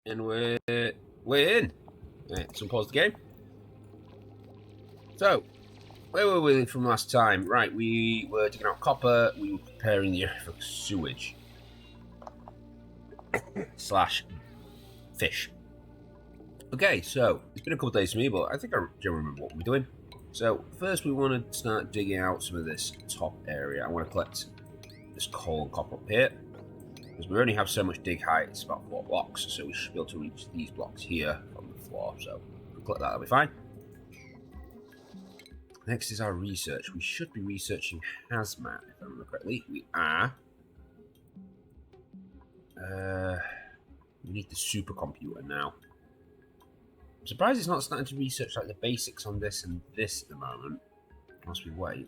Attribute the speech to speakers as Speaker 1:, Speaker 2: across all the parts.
Speaker 1: And we're in. Right, so pause the game. So, where were we from last time? Right, we were digging out copper. We were preparing the area for sewage / fish. Okay, so it's been a couple of days for me, but I think I generally remember what we're doing. So first, we want to start digging out some of this top area. I want to collect this coal and copper up here, because we only have so much dig height. It's about 4 blocks, so we should be able to reach these blocks here from the floor. So if we collect that, that'll be fine. Next is our research. We should be researching hazmat, if I remember correctly. We are. We need the supercomputer now. I'm surprised it's not starting to research like the basics on this and this at the moment. Unless we wait.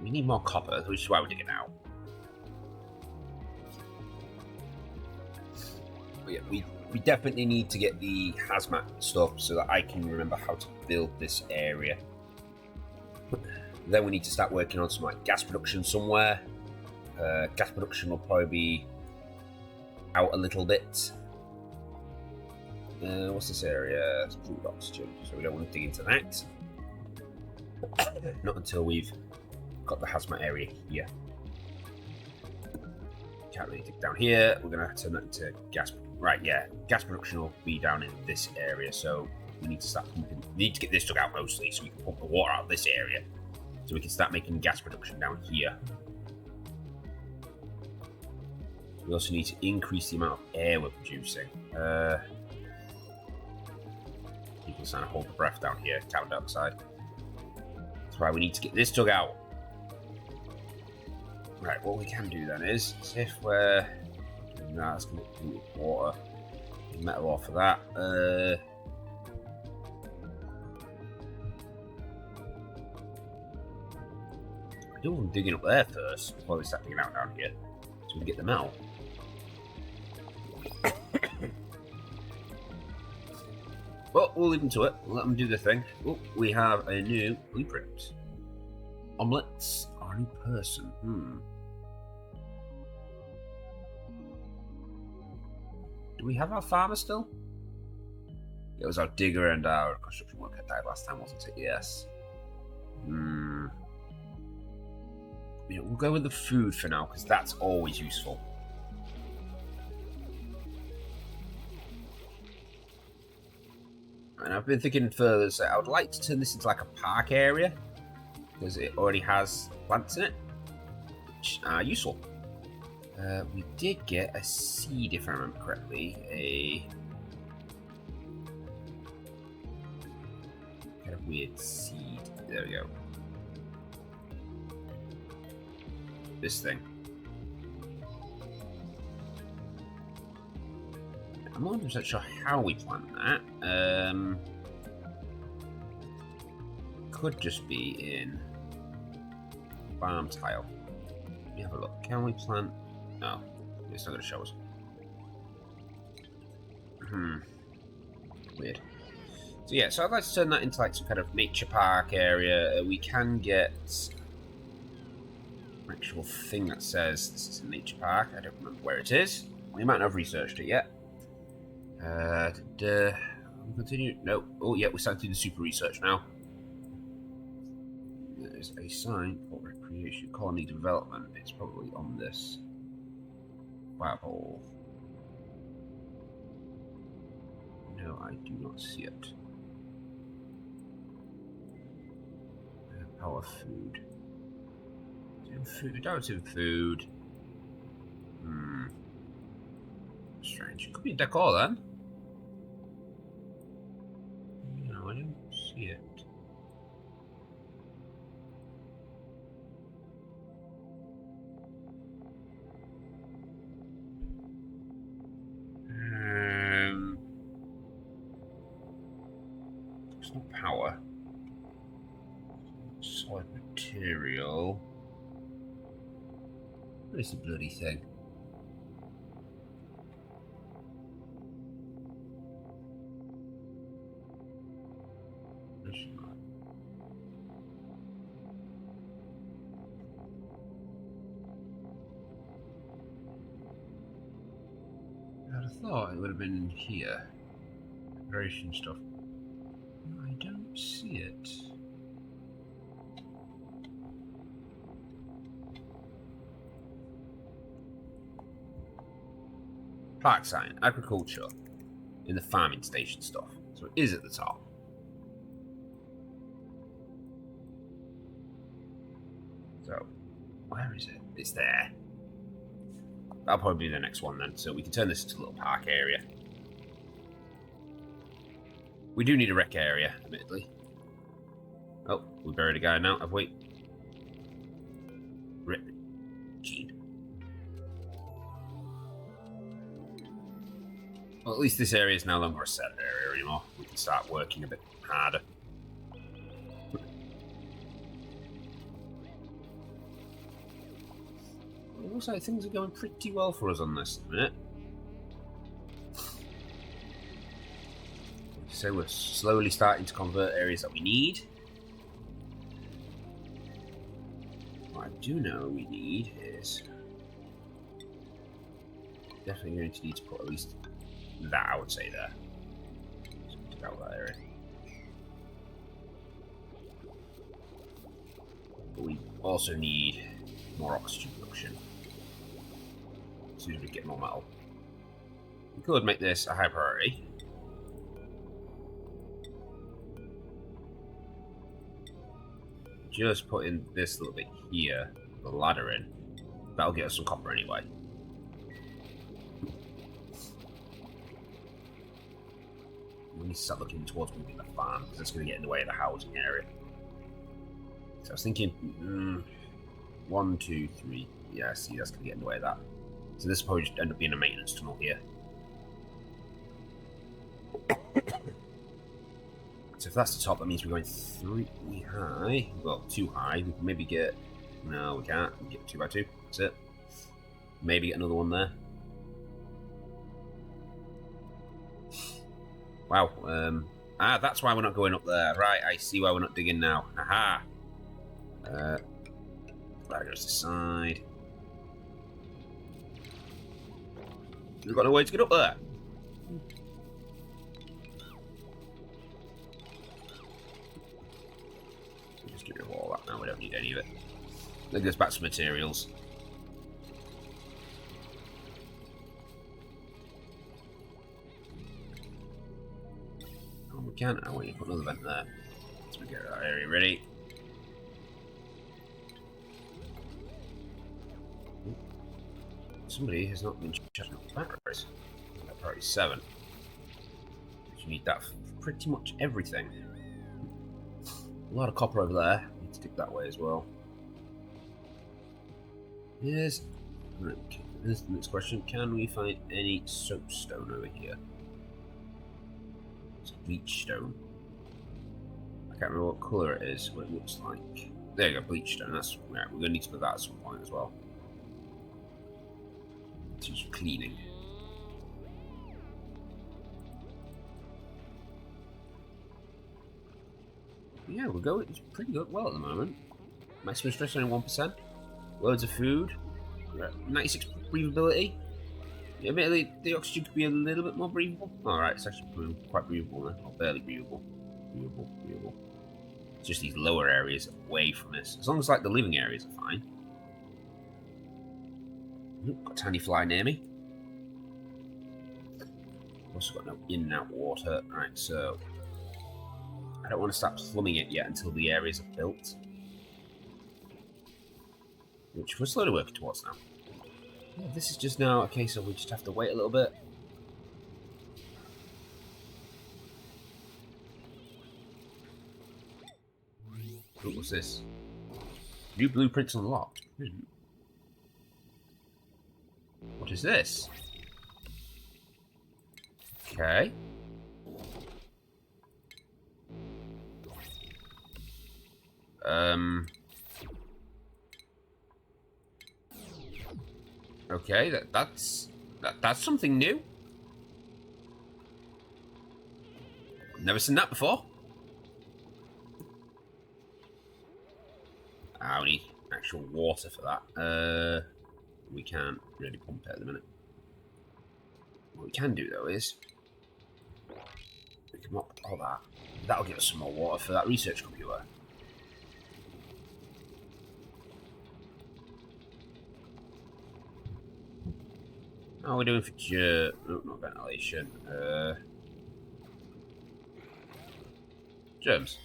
Speaker 1: We need more copper, which is why we're digging out. But yeah, we definitely need to get the hazmat stuff so that I can remember how to build this area. Then we need to start working on some like gas production somewhere. Gas production will probably be out a little bit. What's this area? It's crude oxygen, so we don't want to dig into that. Not until we've got the hazmat area here. Can't really dig down here. We're going to turn that into gas. Right, yeah. Gas production will be down in this area, so we need to start pumping. We need to get this dug out mostly so we can pump the water out of this area. So we can start making gas production down here. We also need to increase the amount of air we're producing. You can kind of hold the breath down here, carbon dioxide. That's why we need to get this dug out. Right, what we can do then is, if we're doing that, it's going to pollute water. Metal off of that. I do want them digging up there first before they start digging out down here, so we can get them out. Well, we'll leave them to it. We'll let them do their thing. Oh, we have a new blueprint. Omelets are a new person. Do we have our farmer still? It was our digger and our construction worker died last time, wasn't it? Yes. Yeah, we'll go with the food for now, because that's always useful. And I've been thinking further, so I would like to turn this into like a park area, because it already has plants in it, which are useful. We did get a seed, if I remember correctly, a kind of weird seed. There we go. This thing. I'm not 100% sure how we plant that. Could just be in farm tile. Let me have a look. Can we plant? No, it's not going to show us. Weird. So yeah, so I'd like to turn that into like some kind of nature park area. We can get an actual thing that says this is a nature park. I don't remember where it is. We might not have researched it yet. Continue? No. Oh yeah, we're starting to do the super research now. There's a sign for recreation colony development. It's probably on this hole. No, I do not see it. Power food. Food. Don't see food. Strange. It could be decor then. No, I don't see it. It's not power. Solid material. What is the bloody thing? thought it would have been here. Decoration stuff. I don't see it. Park sign, agriculture, in the farming station stuff. So it is at the top. So, where is it? It's there. That'll probably be the next one then. So we can turn this into a little park area. We do need a rec area, admittedly. Oh, we buried a guy now, have we? Rip. Gene. Well, at least this area is no longer a set area anymore. We can start working a bit harder. It looks like things are going pretty well for us on this at the minute. So we're slowly starting to convert areas that we need. What I do know we need is definitely going to need to put at least that, I would say, there. So take out that area. But we also need more oxygen production. As soon as we get more metal. We could make this a high priority. Just put in this little bit here, the ladder in. That'll get us some copper anyway. We need to start looking towards moving the farm, because that's going to get in the way of the housing area. So I was thinking, 1, 2, 3. Yeah, see, that's going to get in the way of that. So this will probably just end up being a maintenance tunnel here. So if that's the top, that means we're going 3 high. Well, 2 high. We can maybe get... No, we can't. We can get 2 by 2. That's it. Maybe get another one there. Wow. That's why we're not going up there. Right, I see why we're not digging now. Aha! That goes to the side. We've got no way to get up there. Just get rid of all that now. We don't need any of it. That goes back to materials. Oh, we can. I want you to put another vent there. So we get that area ready. Somebody has not been shutting off the batteries. Priority 7. You need that for pretty much everything. A lot of copper over there. Need to dig that way as well. Yes. Okay. Here's the next question. Can we find any soapstone over here? It's bleach stone. I can't remember what colour it is, what it looks like. There you go, bleach stone. That's right. We're going to need to put that at some point as well. Just cleaning. Yeah, we're going. It's pretty good. Well, at the moment, maximum stress only 1%. Loads of food. 96 breathability. Admittedly, the oxygen could be a little bit more breathable. Alright, it's actually quite breathable now. Or barely breathable. Breathable. It's just these lower areas away from this. As long as like the living areas are fine. Got a tiny fly near me. Also got no in and out water. Right, so I don't want to start plumbing it yet until the areas are built. Which we're slowly working towards now. Yeah, this is just now a case of we just have to wait a little bit. Ooh, what's this? New blueprints unlocked. What is this? Okay. Okay, that's something new. Never seen that before. We need actual water for that. We can't really pump it at the minute. What we can do though is we can mop all that. That'll give us some more water for that research computer. How are we doing for not ventilation? Germs.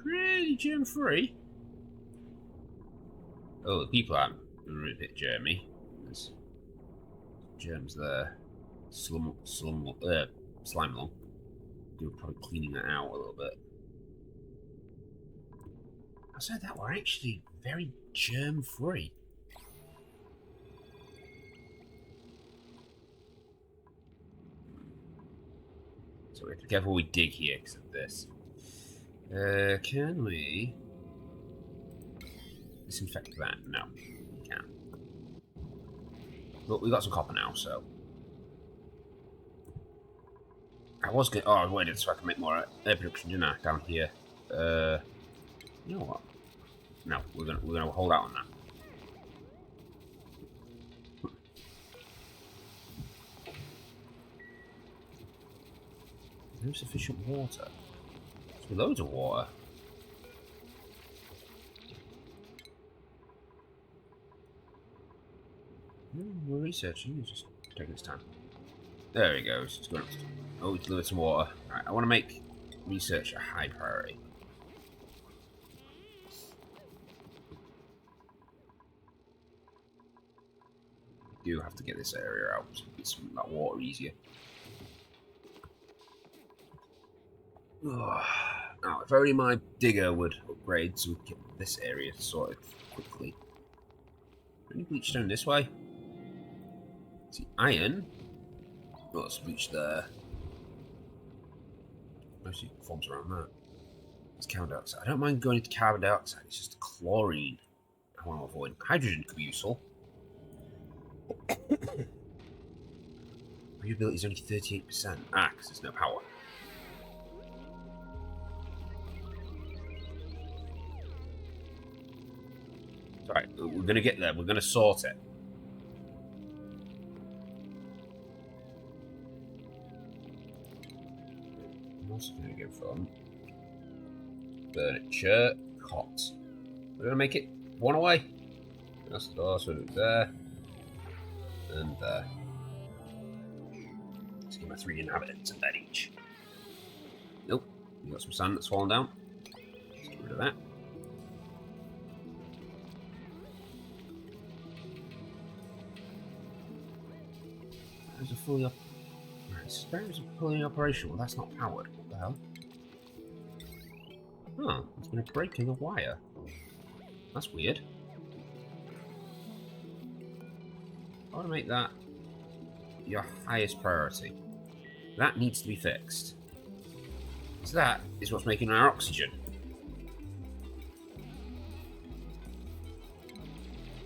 Speaker 1: Pretty germ free. Oh, the people aren't a bit germy. There's germs there. Slime lung. We're probably cleaning that out a little bit. I said that we're actually very germ free. So we have to be careful we dig here because of this. Can we disinfect that? No, we can't. But we got some copper now, so I was going. Oh, I waited so I can make more air production, didn't I? Down here. You know what? No, we're gonna hold out on that. There's no sufficient water. There's loads of water. We're researching. It's just taking its time. There we go. It's just going up. Oh, we delivered some water. Right, I want to make research a high priority. We do have to get this area out to get some of that water easier. Now, if only my digger would upgrade so we could get this area sorted quickly. Any bleach stone this way? See, iron. Oh, there's bleach there. Mostly forms around that. It's carbon dioxide. I don't mind going into carbon dioxide, it's just chlorine I want to avoid. Hydrogen could be useful. Reusability is only 38%. Ah, because there's no power. Alright, we're going to get there. We're going to sort it. I'm also going to go from furniture, cot. We're going to make it one away. That's the door, so it's there. And there. Let's give my 3 inhabitants a bed each. Nope. We got some sand that's fallen down. Let's get rid of that. There's a fully Spares are fully operational. That's not powered. What the hell? Oh, there's been a break in the wire. That's weird. I want to make that your highest priority. That needs to be fixed. So that is what's making our oxygen.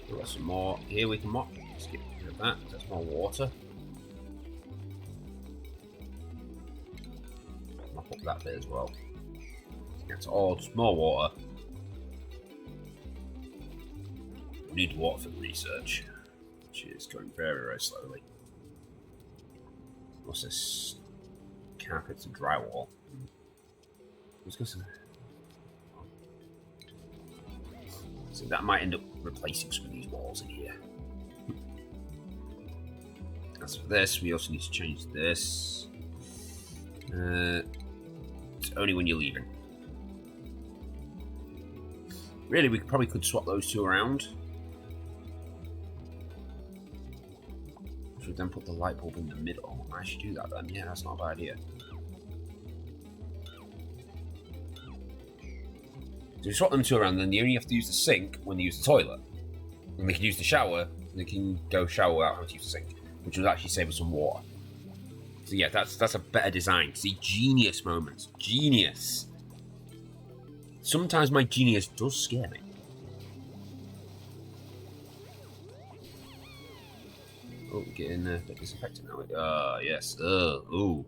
Speaker 1: We've got some more here we can mop. Let's get rid of that. That's more water. Mop up that bit as well. That's all just more water. We need water for the research, which is going very, very slowly. What's this? Carpets and drywall. Let's go some. So that might end up replacing some of these walls in here. As for this, we also need to change this. It's only when you're leaving. Really, we probably could swap those two around. We should then put the light bulb in the middle. I should do that then. Yeah, that's not a bad idea. So we swap them two around, then you only have to use the sink when they use the toilet. And they can use the shower, and they can go shower without having to use the sink, which will actually save us some water. So yeah, that's a better design. See, genius moments. Genius. Sometimes my genius does scare me. Oh, we're getting a bit disinfectant now. Ah, yes. Ooh.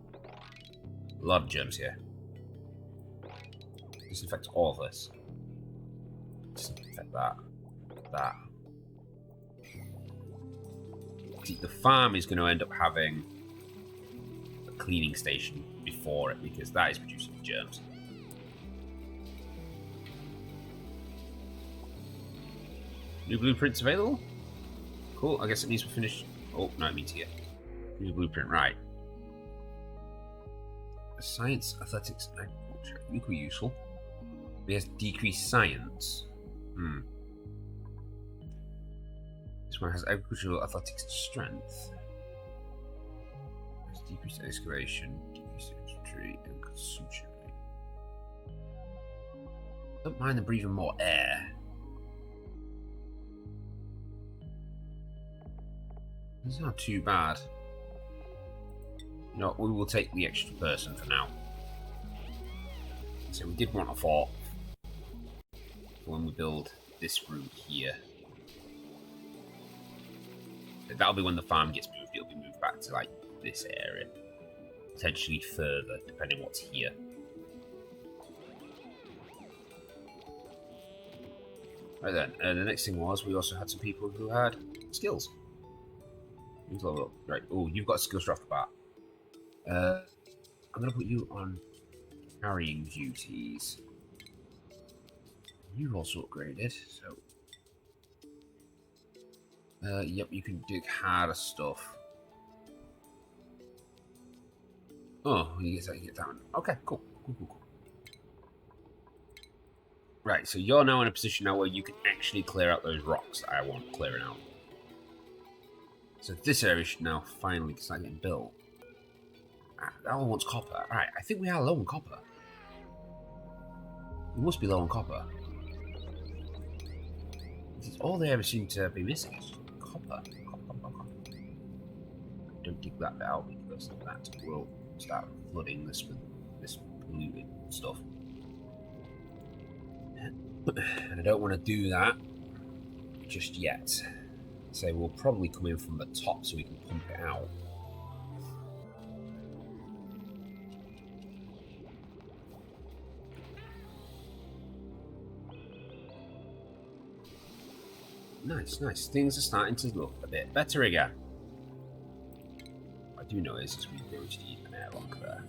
Speaker 1: A lot of germs here. Disinfect all of this. Just affect that. That. See, the farm is going to end up having a cleaning station before it because that is producing germs. New blueprints available? Cool, I guess it means we're finished. Oh, no, it means here. New blueprint, right. Science, athletics, and agriculture. Equally useful. It has decreased science. This one has agricultural, athletics, and strength. It has decreased excavation, decreased infantry, and consumption. Don't mind them breathing more air. It's not too bad. You know, we will take the extra person for now. So we did want a fort when we build this room here. That'll be when the farm gets moved. It'll be moved back to like this area, potentially further, depending on what's here. Right then, the next thing was we also had some people who had skills. Who's level up? Right. Oh, you've got skills right off the bat. I'm gonna put you on carrying duties. You've also upgraded, so yep, you can dig harder stuff. Oh, you get that one. Okay, cool. Cool. Right, so you're now in a position now where you can actually clear out those rocks that I want clearing out. So this area should now finally start getting built. That one wants copper. Alright, I think we are low on copper. We must be low on copper. All they ever seem to be missing is copper. Copper. Don't dig that bit out because that will start flooding this with this polluted stuff. And I don't want to do that just yet. So we'll probably come in from the top so we can pump it out. Nice. Things are starting to look a bit better again. What I do know is we're going to need an airlock there.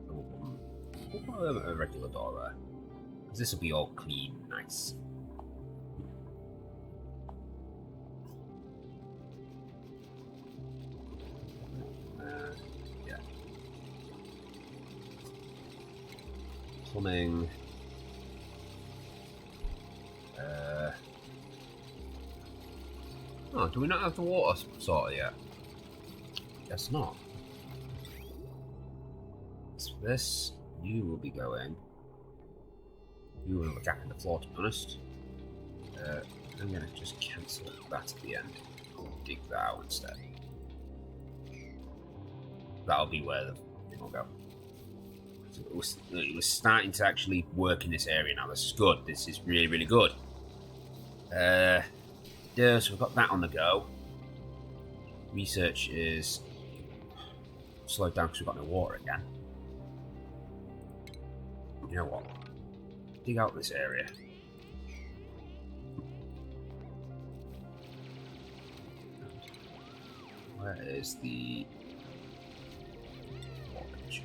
Speaker 1: We'll put a regular door there. Because this will be all clean, nice. Yeah. Plumbing. Oh, do we not have the water sorted yet? Guess not. So this, you will be going. You will have a gap in the floor, to be honest. I'm going to just cancel that at the end. I'll dig that out instead. That'll be where the thing will go. So it was starting to actually work in this area now. This is good. This is really good. Yeah, so we've got that on the go. Research is slowed down because we've got no water again. You know what? Dig out this area. Where is the wattage?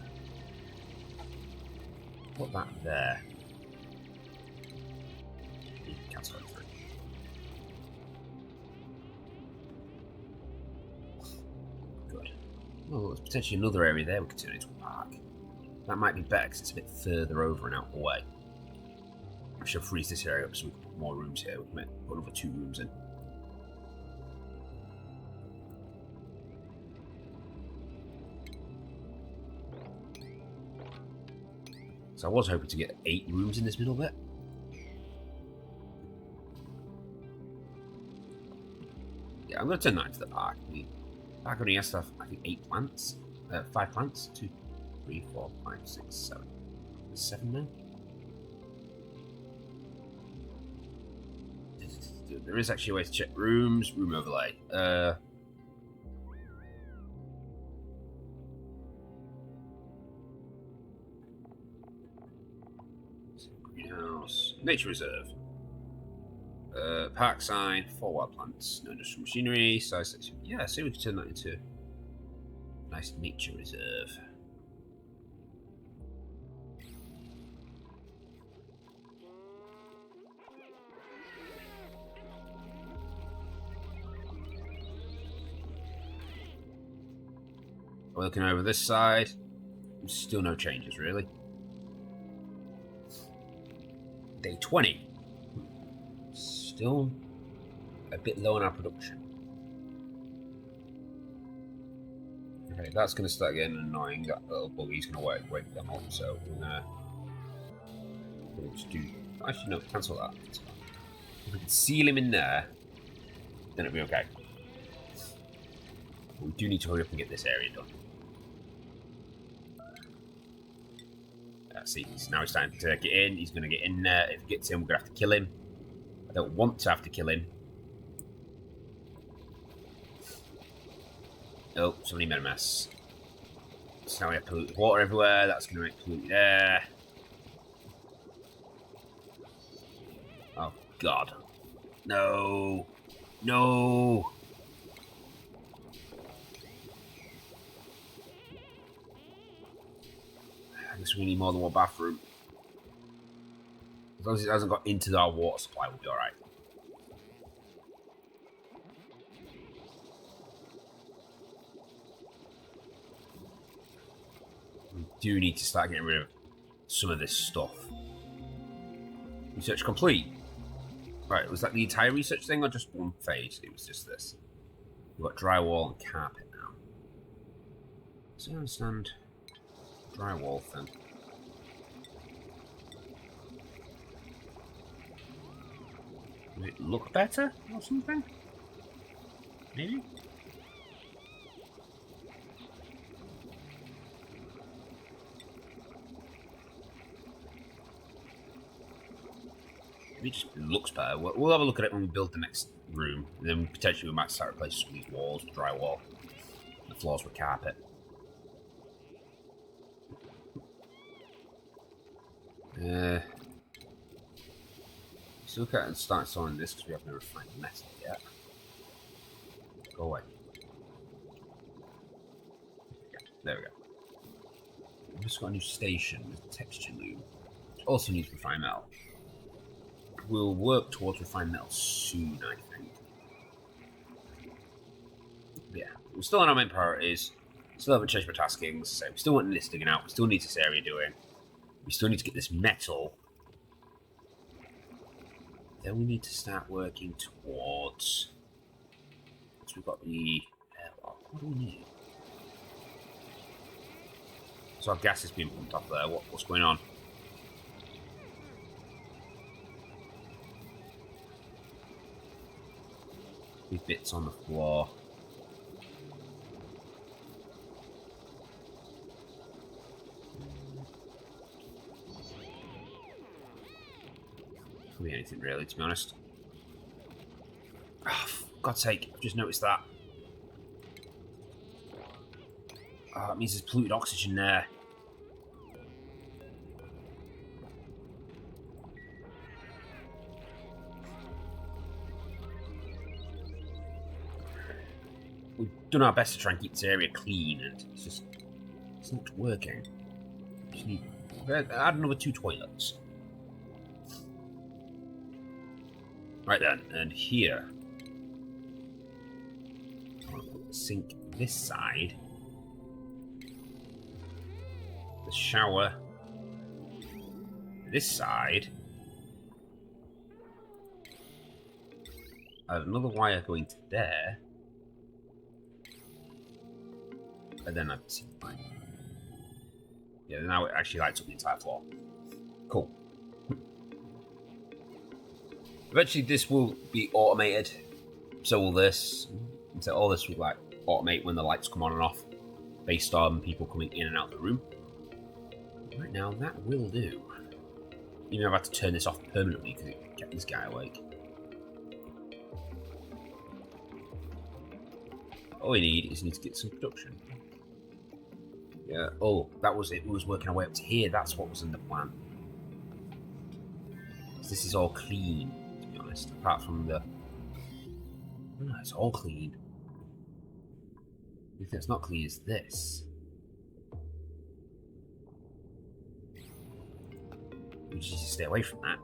Speaker 1: Put that there. Cancel everything. Good. Well, there's potentially another area there we could turn into a park. That might be better because it's a bit further over and out the way. I should freeze this area up so we can put more rooms here. We can put another 2 rooms in. So I was hoping to get 8 rooms in this middle bit. Yeah, I'm going to turn that into the park. I mean, the park only has to have, I think, 8 plants. 5 plants. 2, 3, 4, 5, 6, 7. There's 7 now. There is actually a way to check rooms. Room overlay. greenhouse, nature reserve. Park sign, 4 wild plants, no industrial machinery, size 6. Yeah, see, we can turn that into a nice nature reserve. We're looking over this side. Still no changes, really. Day 20. Still a bit low on our production. Okay, that's going to start getting annoying. That little buggy's going to wake them up, so we'll just do... Actually, no, cancel that. If we can seal him in there, then it'll be okay. We do need to hurry up and get this area done. See, now he's starting to get in. He's going to get in there. If he gets in, we're going to have to kill him. I don't want to have to kill him. Oh, somebody made a mess. So now we have polluted water everywhere. That's going to make polluted air. Oh, God. No. No. I guess we need more than one bathroom. As long as it hasn't got into our water supply, we'll be alright. We do need to start getting rid of some of this stuff. Research complete. Right, was that the entire research thing or just one phase? It was just this. We've got drywall and carpet now. So I understand drywall thing. Does it look better or something? Maybe? Maybe it just looks better. We'll have a look at it when we build the next room. And then potentially we might start replacing some of these walls with drywall. And the floors with carpet. Let's look at it and start installing this because we haven't refined metal yet. Go away. There we go. We've just got a new station with texture loom. Also needs refined metal. We'll work towards refined metal soon, I think. But yeah, we're still on our main priorities. Still haven't changed my taskings. So we still want this digging out. We still need this area doing. We still need to get this metal. Then we need to start working towards... So we've got the... what do we need? So our gas is being pumped up there. What's going on? These bits on the floor. Could be anything really, to be honest. Oh, for God's sake, I've just noticed that. Oh, it means there's polluted oxygen there. We've done our best to try and keep this area clean, and it's not working. We just need to add another 2 toilets. Right then, and here, I want to put the sink this side, the shower this side, I have another wire going to there, and then I see the line. Yeah, now it actually lights up the entire floor. Cool. Eventually this will be automated, so will this. And so all this will like automate when the lights come on and off, based on people coming in and out of the room. Right now that will do. Even though I've had to turn this off permanently because it kept this guy awake. All we need is to get some production. Yeah, oh, that was it. We was working our way up to here. That's what was in the plan. This is all clean, to be honest, apart from the... No, it's all clean. The thing that's not clean is this. We just need to stay away from that.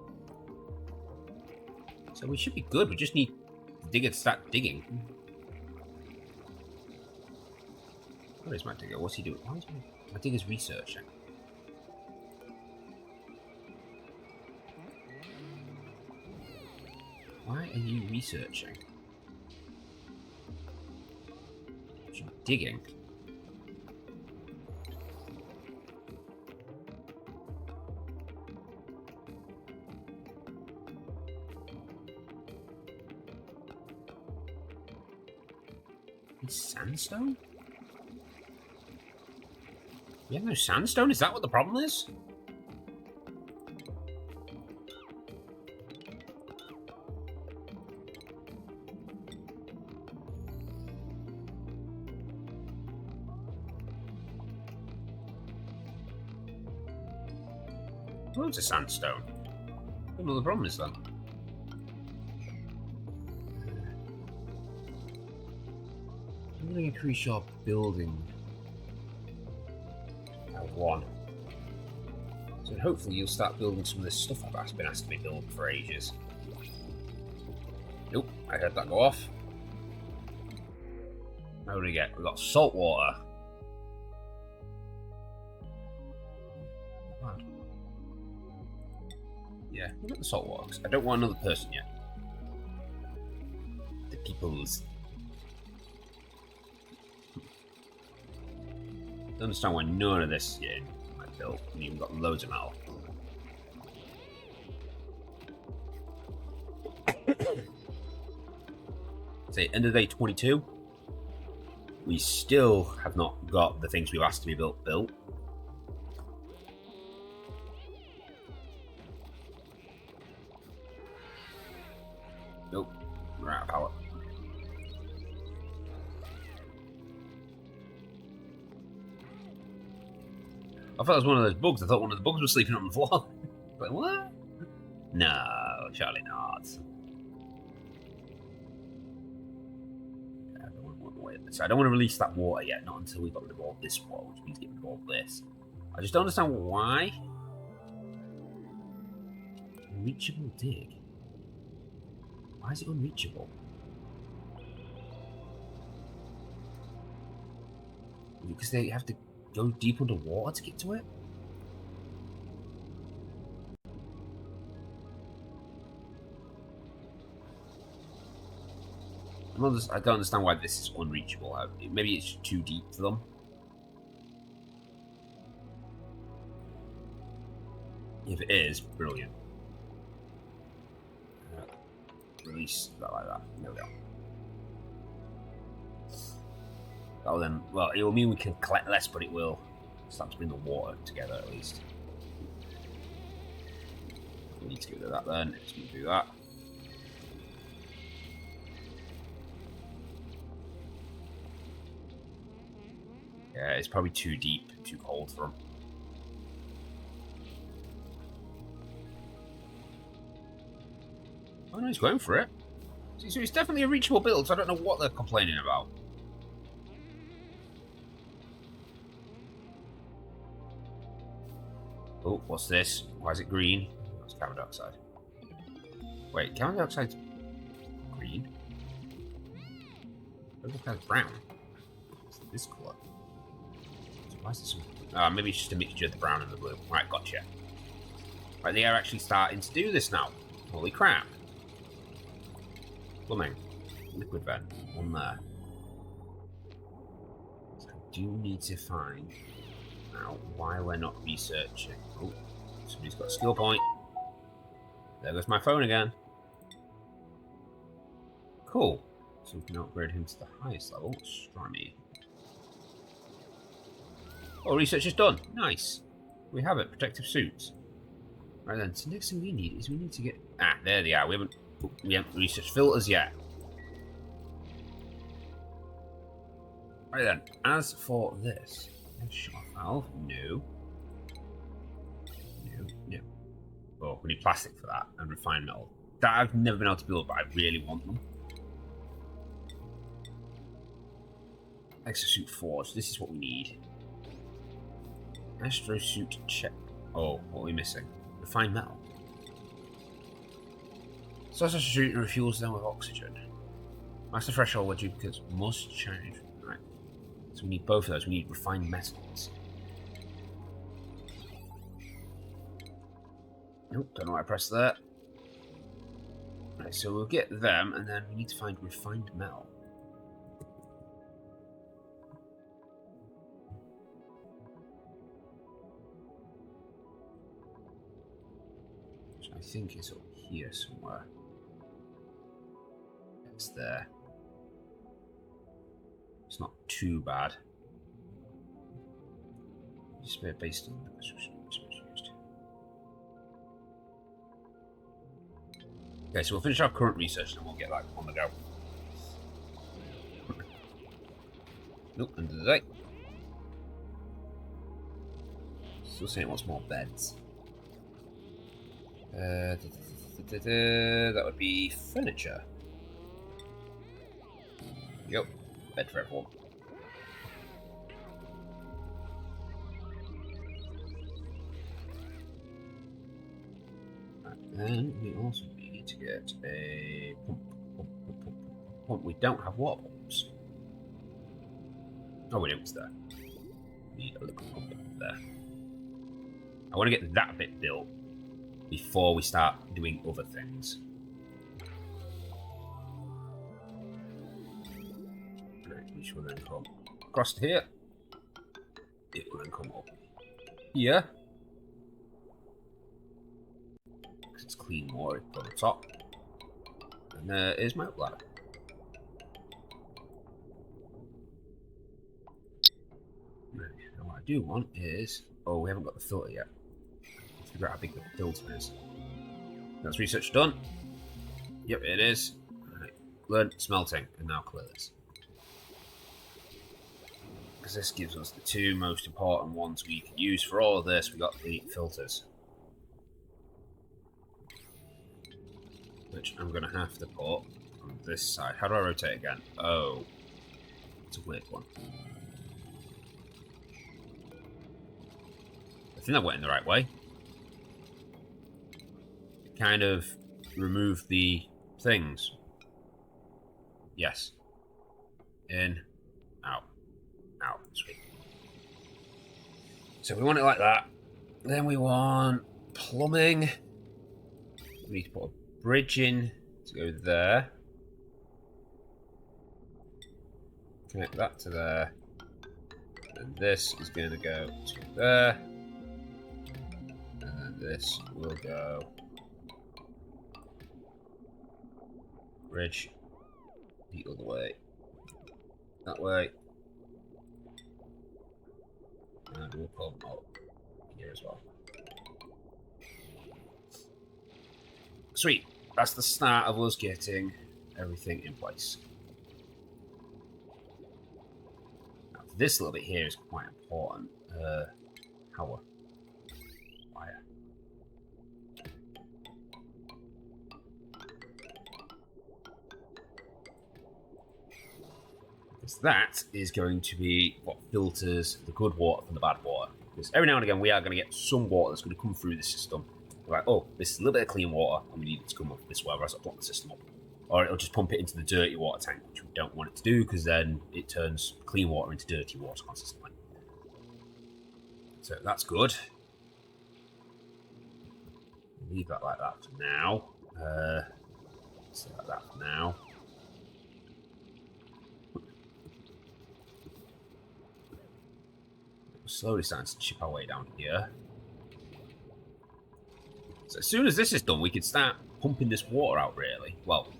Speaker 1: So we should be good. We just need the digger to start digging. Where is my digger? What's he doing? Why is my digger's researching? Why are you researching? You're digging. It's sandstone? You have no sandstone? Is that what the problem is? Loads of sandstone. I don't know what the problem is then. I'm going to increase your building by 1. So hopefully you'll start building some of this stuff I've been asked to be built for ages. Nope, I heard that go off. How do we get? We've got salt water. Not bad. Yeah, we've got the salt water. I don't want another person yet. The peoples. I don't understand why none of this yet I built. We even got loads of metal. Say end of day 22. We still have not got the things we've asked to be built. Nope, we're out of power. I thought it was one of those bugs. I thought one of the bugs was sleeping on the floor. Like, what? No, surely not. So I don't want to release that water yet, not until we've got rid of all this water, which means getting rid of all this. I just don't understand why. Unreachable dig. Why is it unreachable? Because they have to go deep underwater to get to it? I don't understand why this is unreachable. Maybe it's too deep for them. If it is, brilliant. Release that like that. There we go. Oh, then, well, it will mean we can collect less, but it will start to bring the water together at least. We need to get rid of that then. Just going to do that. Yeah, it's probably too deep, too cold for him. Oh no, he's going for it. So it's definitely a reachable build, so I don't know what they're complaining about. Oh, what's this? Why is it green? That's carbon dioxide. Wait, carbon dioxide's green? Carbon dioxide's brown. What's this colour? So why is this some... maybe it's just a mixture of the brown and the blue. Right, gotcha. Right, they are actually starting to do this now. Holy crap. Plumbing. Liquid vent. One there. So I do need to find out why we're not researching. Oh, somebody's got a skill point. There goes my phone again. Cool. So we can upgrade him to the highest level. Try me. Oh, research is done. Nice. We have it. Protective suits. Right then, so next thing we need is we need to get... Ah, there they are. We haven't researched filters yet. Right then, as for this... Shut off valve. No. No. No. Oh. we need plastic for that and refined metal. That I've never been able to build, but I really want them. Exosuit forge. This is what we need. Astrosuit check. Oh, what are we missing? Refined metal. So astrosuit refuels them with oxygen. Master threshold where duplicates must change. Right. So we need both of those. We need refined metals. Nope, don't know why I pressed that. Right, so we'll get them, and then we need to find refined metal. Which I think is up here somewhere. It's there. It's not too bad. Just based on the construction used. Okay, so we'll finish our current research and we'll get back on the go. Nope, end of the day. Still saying it wants more beds. That would be furniture. Yep, bed for everyone. And then we also need to get a pump. We don't have water pumps. Oh, we don't. It's there. We need a little pump there. I want to get that bit built before we start doing other things. Which will then come across to here. It will then come up here. Because it's clean water on the top. And there is my ladder. Now what I do want is... Oh, we haven't got the filter yet. Let's figure out how big the filter is. That's research done. Yep, it is. Right. Learn smelting, and now clear this. Because this gives us the two most important ones we can use for all of this. We got the filters, which I'm going to have to put on this side. How do I rotate again? Oh, it's a weird one. I think that went in the right way. Kind of remove the things. Yes. In, out. Out. Sweet. So we want it like that. Then we want plumbing. We need to put a bridge in to go there. Connect that to there. And this is going to go to there. And then this will go. Bridge the other way. That way. And we'll come up here as well. Sweet. That's the start of us getting everything in place. Now, this little bit here is quite important. Power. Wire. Because that is going to be what filters the good water from the bad water. Because every now and again we are going to get some water that's going to come through the system. We're like, oh, this is a little bit of clean water and we need it to come up this way, otherwise it'll block the system up. Or it'll just pump it into the dirty water tank, which we don't want it to do because then it turns clean water into dirty water consistently. So that's good. Leave that like that for now. So like that for now. Slowly starting to chip our way down here. So as soon as this is done, we could start pumping this water out, really. Well,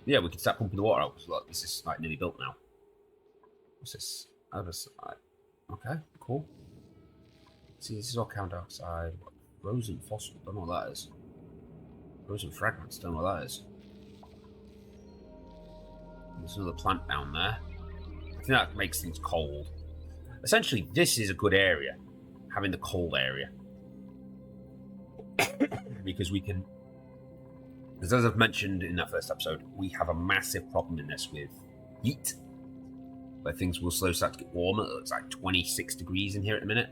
Speaker 1: yeah, we could start pumping the water out. So look, this is like nearly built now. What's this? Other side. Okay, cool. See, this is all carbon dioxide. Frozen fossil. Don't know what that is. Frozen fragments. Don't know what that is. There's another plant down there. I think that makes things cold. Essentially, this is a good area, having the cold area. because we can. Because as I've mentioned in that first episode, we have a massive problem in this with heat, where things will slowly start to get warmer. It's like 26 degrees in here at a minute.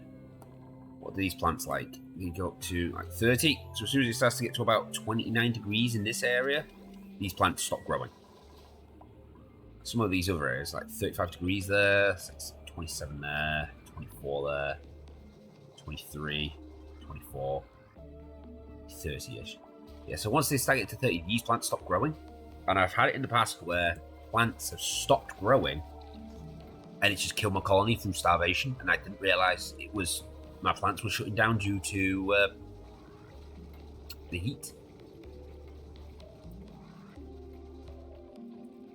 Speaker 1: What are these plants like? They go up to like 30. So as soon as it starts to get to about 29 degrees in this area, these plants stop growing. Some of these other areas, like 35 degrees there, 27 there, 24 there, 23, 24, 30-ish. Yeah, so once they start getting to 30, these plants stop growing. And I've had it in the past where plants have stopped growing and it's just killed my colony through starvation, and I didn't realise it was my plants were shutting down due to the heat.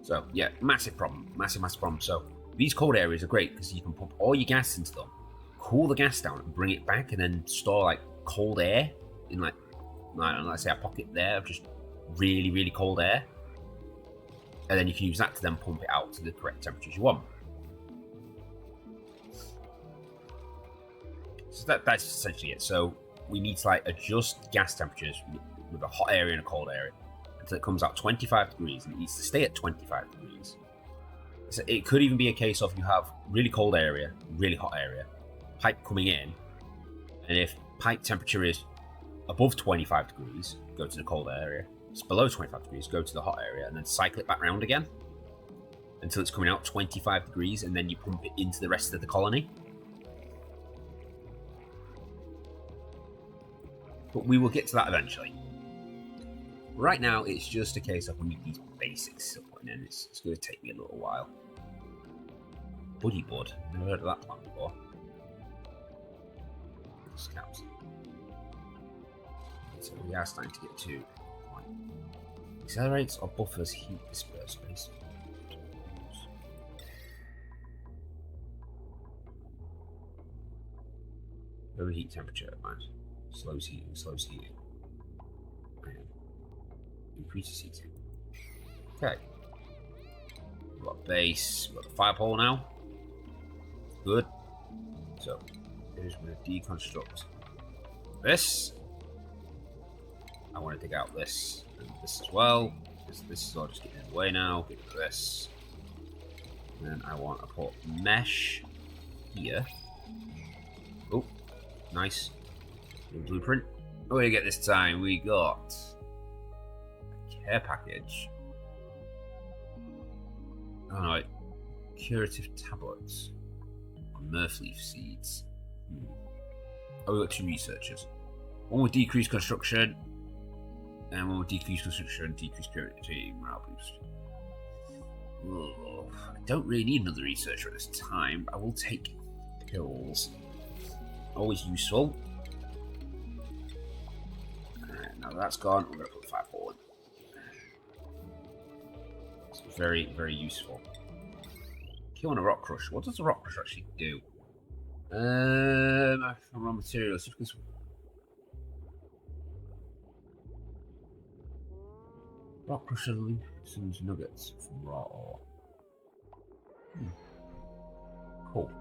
Speaker 1: So yeah, massive problem, massive problem. So these cold areas are great because you can pump all your gas into them, cool the gas down, and bring it back, and then store like cold air in like I don't know, let's say a pocket there of just really, really cold air, and then you can use that to then pump it out to the correct temperatures you want. So that's essentially it. So we need to like adjust gas temperatures with a hot area and a cold area until it comes out 25 degrees, and it needs to stay at 25 degrees. So it could even be a case of you have really cold area, really hot area, pipe coming in, and if pipe temperature is above 25 degrees, go to the cold area. If it's below 25 degrees, go to the hot area, and then cycle it back around again until it's coming out 25 degrees, and then you pump it into the rest of the colony. But we will get to that eventually. Right now, it's just a case of we need these basics to put in. It's going to take me a little while. Buddy Bud. Never heard of that plant before. Scouts. So we are starting to get to accelerates or buffers heat dispersal. Overheat temperature, right? Slows heating. Increases heating. Okay. We've got base, we've got the fire pole now. Good. So, here's going to deconstruct this. I want to dig out this and this as well, because this is all just getting in the way now. Get rid of this. And then I want to put mesh here. Oh, nice. New blueprint. What do we get this time? We got a care package. Oh no, curative tablets. Mirth leaf seeds. Oh, we got 2 researchers. One with decreased construction, and one with decreased construction, decreased curative morale boost. Oh, I don't really need another researcher at this time. I will take pills. Always useful. Now that's gone, we're going to put the fire forward. It's very, very useful. Killing a rock crush. What does the rock crush actually do? Raw materials. Rock crusher some nuggets from raw ore. Cool.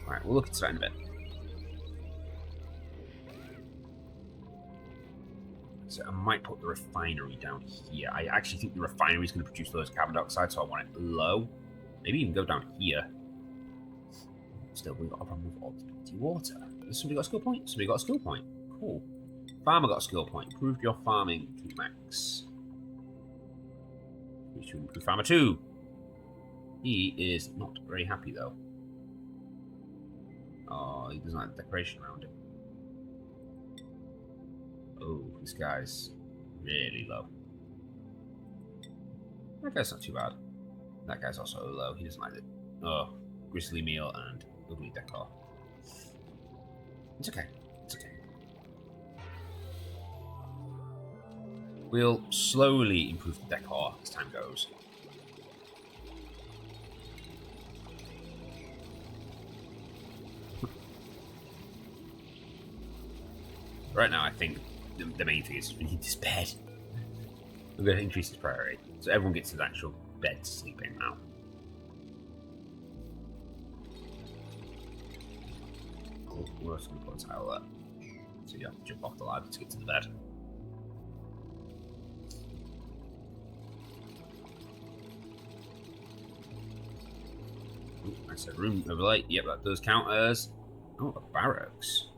Speaker 1: Alright, we'll look into that in a bit. So I might put the refinery down here. I actually think the refinery is going to produce loads of carbon dioxide, so I want it low. Maybe even go down here. Still, we've got a problem with empty water. Has somebody got a skill point? Somebody got a skill point. Cool. Farmer got a skill point. Improved your farming to max. We should improve Farmer 2. He is not very happy though. Oh, he doesn't like the decoration around him. Oh, this guy's really low. That guy's not too bad. That guy's also low. He doesn't like it. Oh, grisly meal and ugly decor. It's okay. It's okay. We'll slowly improve the decor as time goes. Right now, I think the main thing is we need this bed. We're going to increase its priority, so everyone gets his actual bed to sleep in now. Cool. We're also going to put a tile there. So you have to jump off the ladder to get to the bed. Ooh, I said room overlay. Yep, that does count as... Oh, a barracks.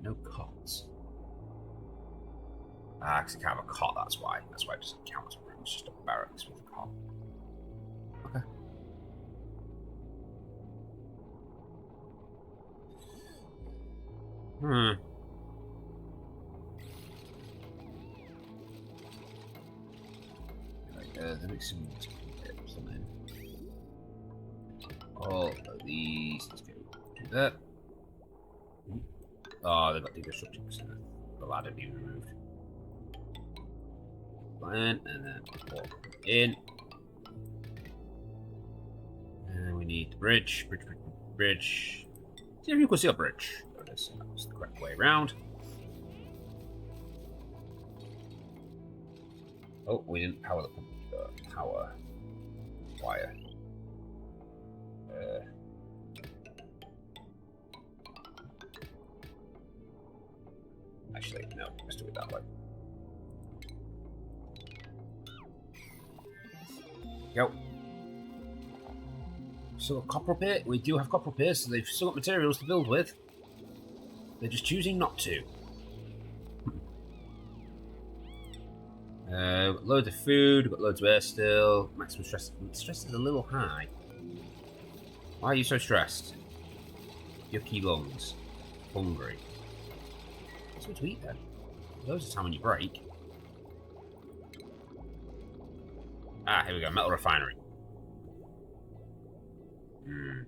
Speaker 1: No cots. Ah, because I can't have a cot, that's why. That's why it doesn't count as a room. It's just a barracks with a cot. Okay. There makes some something. All of these. Let's go do that. Oh, they've got deconstruction because the ladder being removed. Plan and then walk in. And we need the bridge. Bridge. See if you can see a bridge. There it is. That's the correct way around. Oh, we didn't power the pump. Power wire. Actually, no, let's do it that way. Go. Still got copper up here? We do have copper up here, so they've still got materials to build with. They're just choosing not to. Loads of food, got loads of air still. Maximum stress. Stress is a little high. Why are you so stressed? Yucky lungs. Hungry. What's what to eat then? Loads of time on your break. Ah, here we go. Metal refinery. Yeah,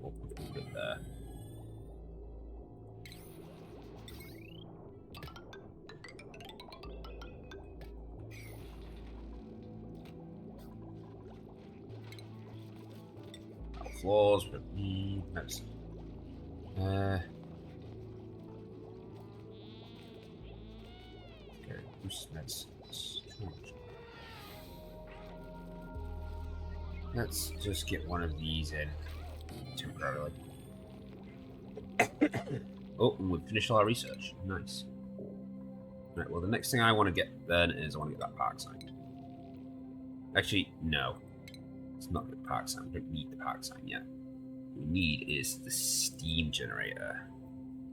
Speaker 1: we'll put it there. Floors, but let's okay, let's just get one of these in temporarily. Oh, and we've finished all our research. Nice. Right, well, the next thing I want to get then is I want to get that park sign. Actually, no. It's not the park sign. We don't need the park sign yet. What we need is the steam generator.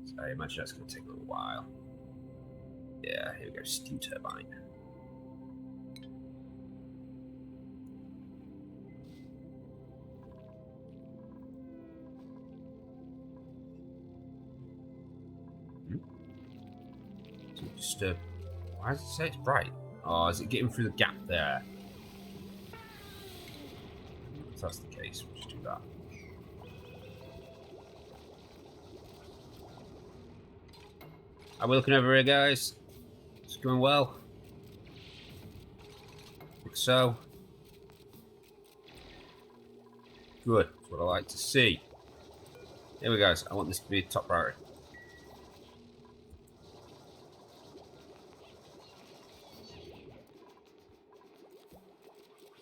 Speaker 1: So I imagine that's going to take a little while. Yeah, here we go. Steam turbine. So just why does it say it's bright? Oh, is it getting through the gap there? If that's the case, we'll just do that. Are we looking over here, guys? It's going well. I think so. Good. That's what I like to see. Here we go, guys. I want this to be top priority.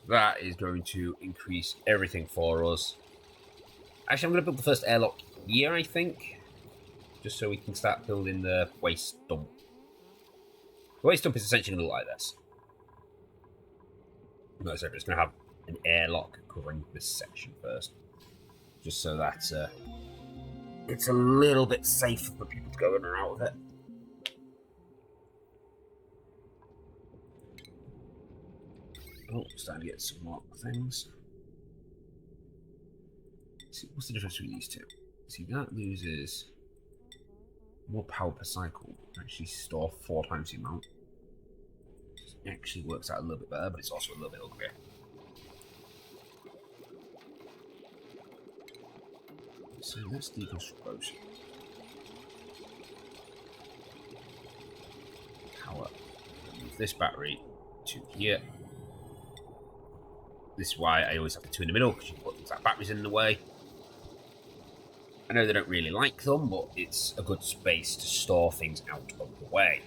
Speaker 1: That is going to increase everything for us. Actually, I'm going to build the first airlock here, I think. Just so we can start building the waste dump. The waste dump is essentially going to look like this. No, sorry, it's going to have an airlock covering this section first. Just so that it's a little bit safer for people to go in and out of it. Oh, starting to get some more things. See, what's the difference between these two? See, that loses more power per cycle. Actually store 4 times the amount. It actually works out a little bit better, but it's also a little bit uglier. So let's deconstruct those. Power. Move this battery to here. This is why I always have the 2 in the middle, because you can put things like batteries in the way. I know they don't really like them, but it's a good space to store things out of the way.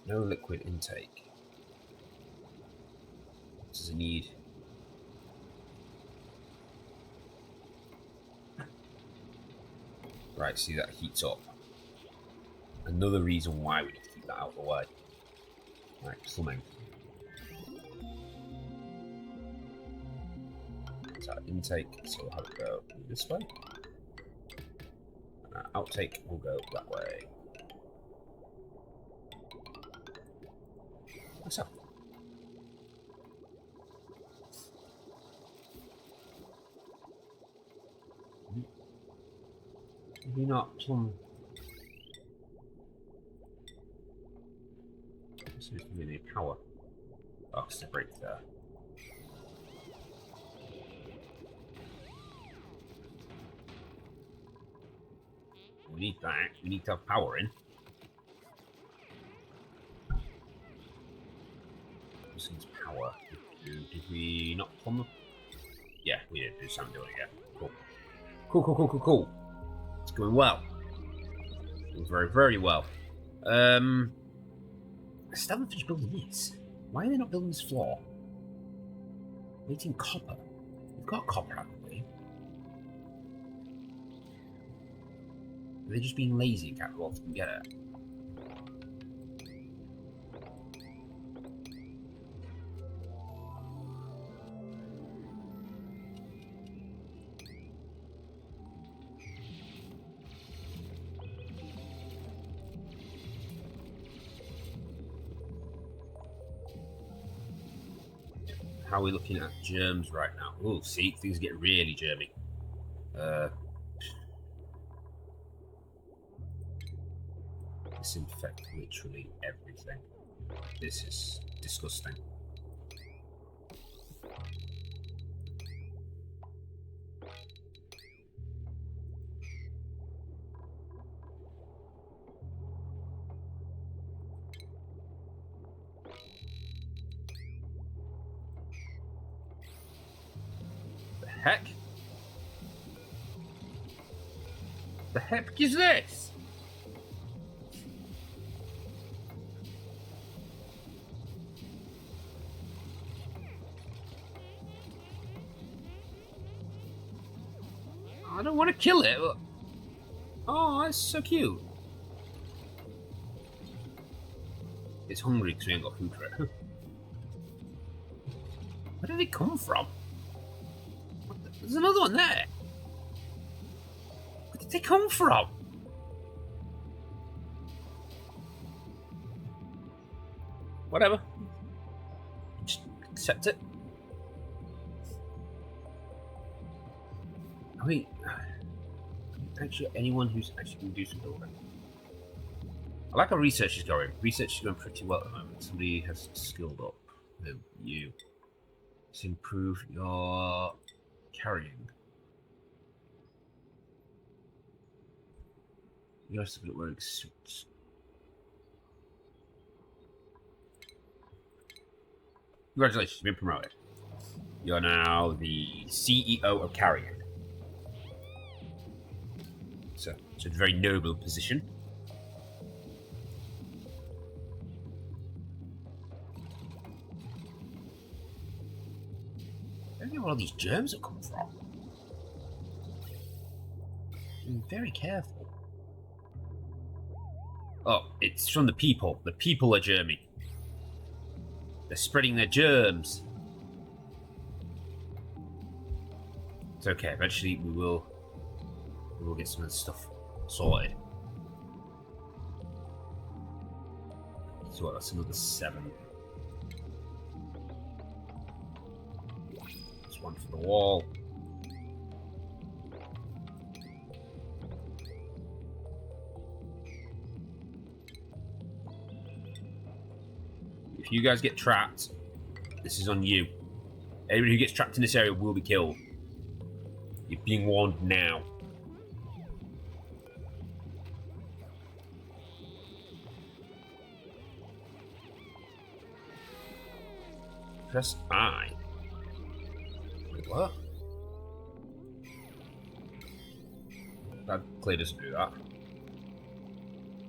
Speaker 1: No liquid intake. Does it need? Right, see that heats up. Another reason why we need to keep that out of the way. Right, plumbing. So intake, so we'll have it go this way. Outtake will go that way. What's up? Did we not plumb? Seems to be any power. Oh, it's a break there. We need that. We need to have power in. This needs power. Did we not plumb them? Yeah, we did. Do something doing it again. Cool. Cool. It's going well. Going very, very well. I still haven't finished building this. Why are they not building this floor? Waiting copper. We've got copper, haven't we? Are they just being lazy and can't go off and get it? How are we looking at germs right now? Oh, see, things get really germy. Disinfect literally everything. This is disgusting. Heck? The heck is this? I don't want to kill it. But... oh, that's so cute. It's hungry because we ain't got food for it. Where did it come from? There's another one there. Where did they come from? Whatever. Just accept it. I mean, actually, anyone who's actually going to do some building. I like how research is going. Research is going pretty well at the moment. Somebody has skilled up. You. To improve your carrying. You guys have to wearing suits. Congratulations, you've been promoted. You're now the CEO of carrying. So it's a very noble position. I don't know where all these germs have come from. Be very careful. Oh, it's from the people. The people are germy. They're spreading their germs. It's okay. Eventually, we will get some of this stuff sorted. So what, that's another 7. That's one for the wall. If you guys get trapped, this is on you. Everybody who gets trapped in this area will be killed. You're being warned now. Press I. Wait, what? That clearly doesn't do that.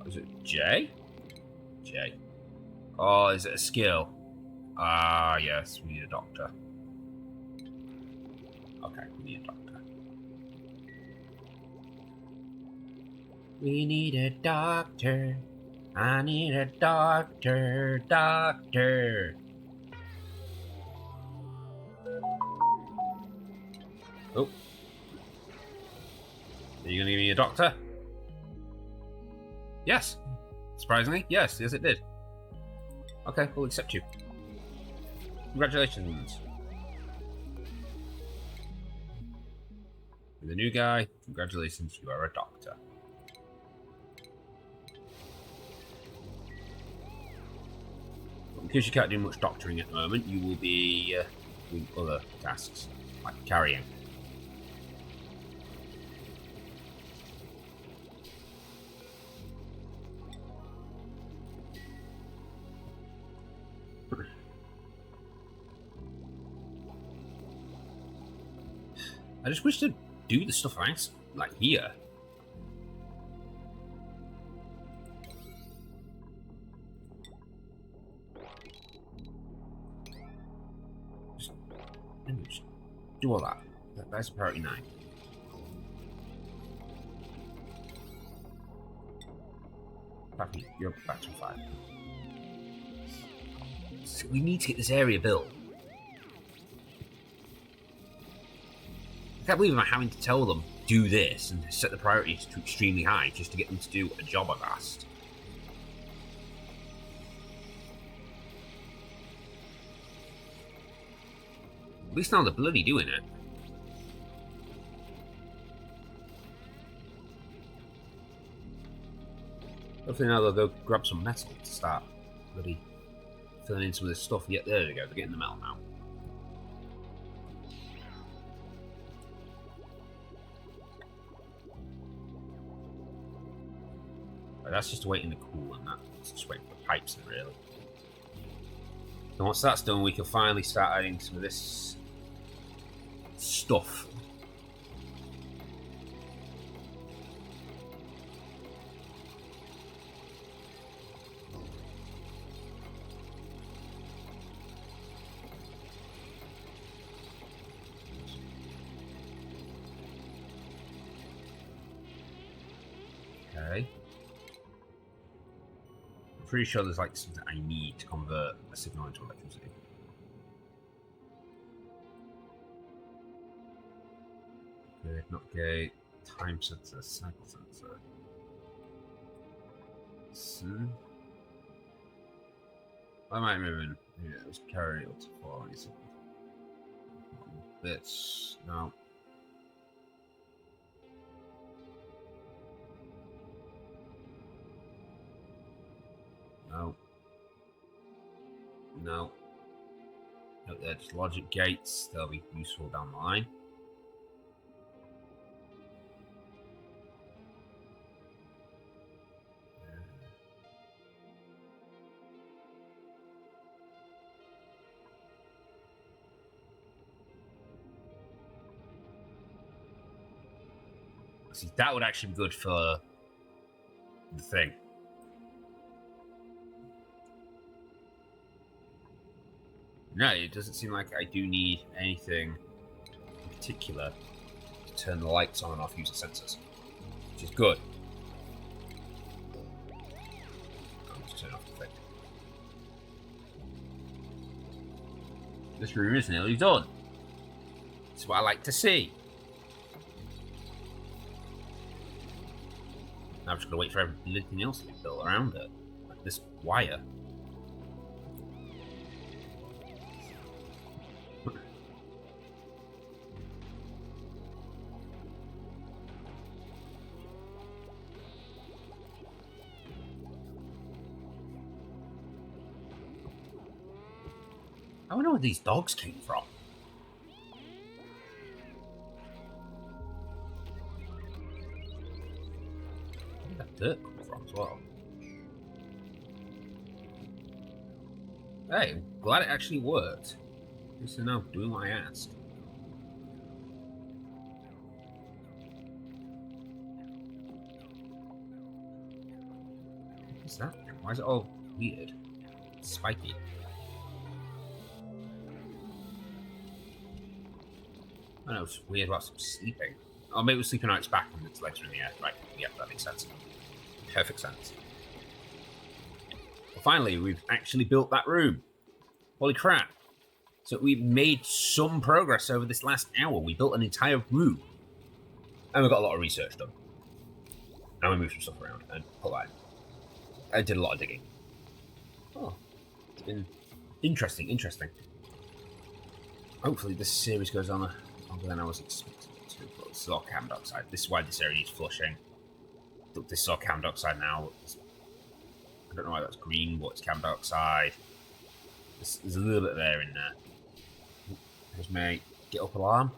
Speaker 1: Is it J? J. Oh, is it a skill? Ah, yes, we need a doctor. Okay, we need a doctor. We need a doctor. I need a doctor, doctor. Oh. Are you going to give me a doctor? Yes. Surprisingly, yes, it did. Okay, we'll accept you. Congratulations. You're the new guy. Congratulations, you are a doctor. Because you can't do much doctoring at the moment, you will be doing other tasks, like carrying. I just wish to do the stuff like here. Just do all that. That's priority 9. You're back to 5. So we need to get this area built. I can't believe I'm having to tell them, do this, and set the priorities to extremely high just to get them to do a job I've asked. At least now they're bloody doing it. Hopefully now they'll go grab some metal to start bloody filling in some of this stuff. Yeah, there we go, they're getting the metal now. Right, that's just waiting to cool, and that's just waiting for the pipes in, really. And once that's done, we can finally start adding some of this stuff. Okay. I'm pretty sure there's like something I need to convert a signal into electricity. Good, not gate. Time sensor, cycle sensor. So, I might remember. Yeah, it was carry up to 4. Bits. No. No. No. No, they're just logic gates. They'll be useful down the line. See, that would actually be good for the thing. No, it doesn't seem like I do need anything in particular to turn the lights on and off using sensors, which is good. I'll just turn off the thing. This room is nearly done. That's what I like to see. Now I'm just going to wait for everything else to be built around it. Like this wire. I wonder where these dogs came from. Where did that dirt come from as well? Hey, I'm glad it actually worked. At least I know doing what I asked. What's that thing? Why is it all weird? Spiky. I know it's weird about some sleeping. Oh, maybe we're sleeping on its back and its legs are in the air. Right, yeah, that makes sense. Perfect sense. Well, finally, we've actually built that room. Holy crap. So we've made some progress over this last hour. We built an entire room. And we got a lot of research done. And we moved some stuff around and put that in. I did a lot of digging. Oh, it's been interesting. Hopefully this series goes on longer than I was expecting it to. But this is all carbon dioxide. This is why this area needs flushing. Look, this is all carbon dioxide now. I don't know why that's green, but it's carbon dioxide. There's a little bit of air in there. There's my get up alarm.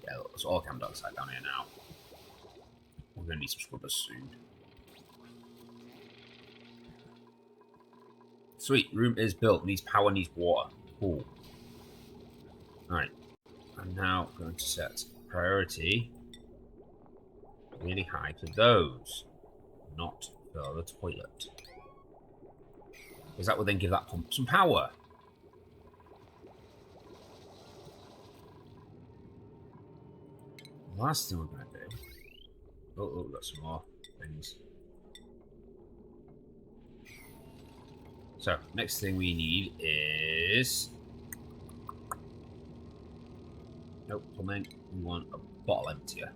Speaker 1: Yeah, look, it's all carbon dioxide down here now. We're going to need some scrubbers soon. Sweet, room is built. Needs power, needs water. Cool. Alright. I'm now going to set priority really high for those. Not for the toilet. Because that would then give that pump some power. Last thing we're going to do... Oh, we've got some more things. So, next thing we need is... Nope, plumbing. We want a bottle emptier.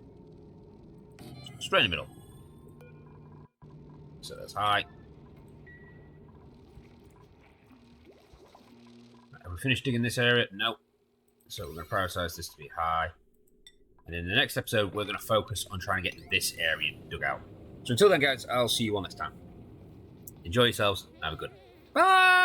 Speaker 1: Straight in the middle. So that's high. Right, have we finished digging this area? Nope. So we're going to prioritize this to be high. And in the next episode, we're going to focus on trying to get this area dug out. So until then, guys, I'll see you all next time. Enjoy yourselves and have a good one. Bye!